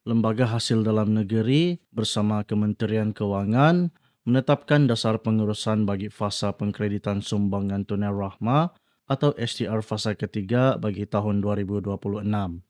Lembaga Hasil Dalam Negeri bersama Kementerian Kewangan menetapkan dasar pengurusan bagi fasa pengkreditan sumbangan tunai rahmah atau STR fasa ketiga bagi tahun 2026.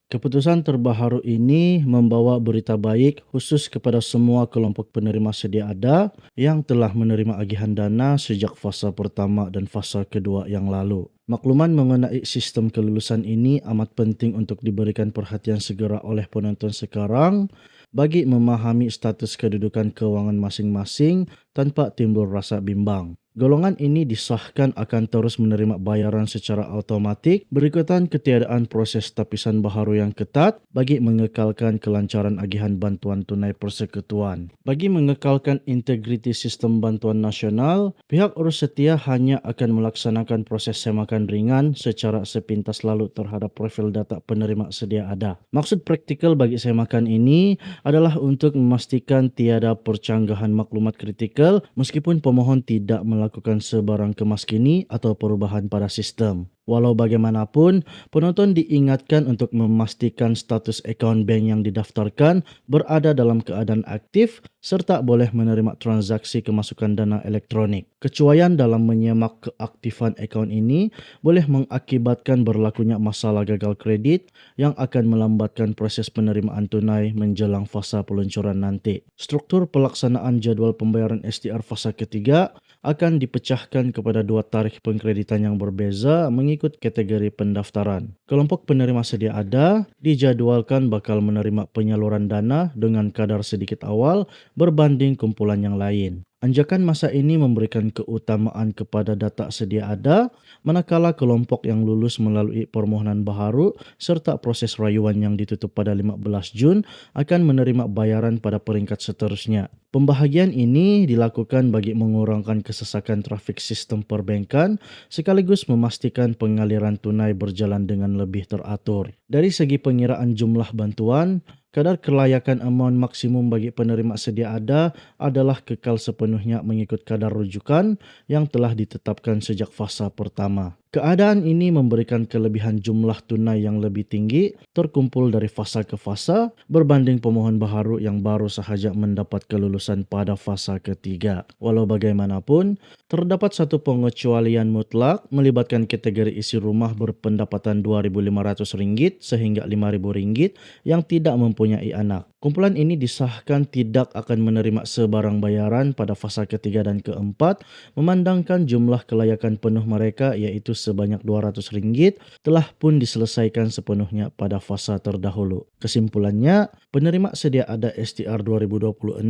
Keputusan terbaru ini membawa berita baik khusus kepada semua kelompok penerima sedia ada yang telah menerima agihan dana sejak fasa pertama dan fasa kedua yang lalu. Makluman mengenai sistem kelulusan ini amat penting untuk diberikan perhatian segera oleh penonton sekarang bagi memahami status kedudukan kewangan masing-masing tanpa timbul rasa bimbang. Golongan ini disahkan akan terus menerima bayaran secara automatik berikutan ketiadaan proses tapisan baharu yang ketat bagi mengekalkan kelancaran agihan bantuan tunai persekutuan. Bagi mengekalkan integriti sistem bantuan nasional, pihak urus setia hanya akan melaksanakan proses semakan ringan secara sepintas lalu terhadap profil data penerima sedia ada. Maksud praktikal bagi semakan ini adalah untuk memastikan tiada percanggahan maklumat kritikal meskipun pemohon tidak melakukan sebarang kemaskini atau perubahan pada sistem. Walau bagaimanapun, penonton diingatkan untuk memastikan status akaun bank yang didaftarkan berada dalam keadaan aktif serta boleh menerima transaksi kemasukan dana elektronik. Kecuaian dalam menyemak keaktifan akaun ini boleh mengakibatkan berlakunya masalah gagal kredit yang akan melambatkan proses penerimaan tunai menjelang fasa peluncuran nanti. Struktur pelaksanaan jadual pembayaran STR fasa ketiga akan dipecahkan kepada dua tarikh pengkreditan yang berbeza mengikut kategori pendaftaran. Kelompok penerima sedia ada dijadualkan bakal menerima penyaluran dana dengan kadar sedikit awal berbanding kumpulan yang lain. Anjakan masa ini memberikan keutamaan kepada data sedia ada manakala kelompok yang lulus melalui permohonan baharu serta proses rayuan yang ditutup pada 15 Jun akan menerima bayaran pada peringkat seterusnya. Pembahagian ini dilakukan bagi mengurangkan kesesakan trafik sistem perbankan sekaligus memastikan pengaliran tunai berjalan dengan lebih teratur. Dari segi pengiraan jumlah bantuan, kadar kelayakan amount maksimum bagi penerima sedia ada adalah kekal sepenuhnya mengikut kadar rujukan yang telah ditetapkan sejak fasa pertama. Keadaan ini memberikan kelebihan jumlah tunai yang lebih tinggi terkumpul dari fasa ke fasa berbanding pemohon baharu yang baru sahaja mendapat kelulusan pada fasa ketiga. Walau bagaimanapun, terdapat satu pengecualian mutlak melibatkan kategori isi rumah berpendapatan RM2.500 sehingga RM5.000 yang tidak mempunyai anak. Kumpulan ini disahkan tidak akan menerima sebarang bayaran pada fasa ketiga dan keempat memandangkan jumlah kelayakan penuh mereka iaitu sebanyak RM200 telah pun diselesaikan sepenuhnya pada fasa terdahulu. Kesimpulannya, penerima sedia ada STR 2026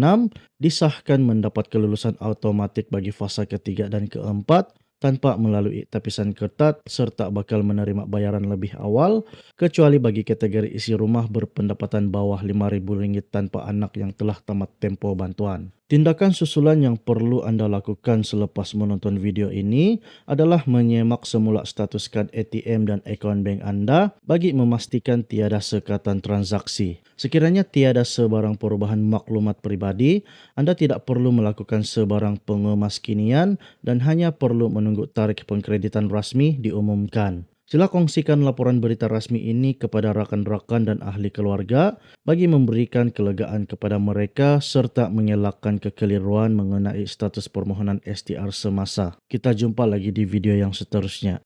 disahkan mendapat kelulusan automatik bagi fasa ketiga dan keempat tanpa melalui tapisan ketat serta bakal menerima bayaran lebih awal kecuali bagi kategori isi rumah berpendapatan bawah RM5.000 tanpa anak yang telah tamat tempoh bantuan. Tindakan susulan yang perlu anda lakukan selepas menonton video ini adalah menyemak semula status kad ATM dan akaun bank anda bagi memastikan tiada sekatan transaksi. Sekiranya tiada sebarang perubahan maklumat pribadi, anda tidak perlu melakukan sebarang pengemaskinian dan hanya perlu menunggu tarikh pengkreditan rasmi diumumkan. Sila kongsikan laporan berita rasmi ini kepada rakan-rakan dan ahli keluarga bagi memberikan kelegaan kepada mereka serta mengelakkan kekeliruan mengenai status permohonan STR semasa. Kita jumpa lagi di video yang seterusnya.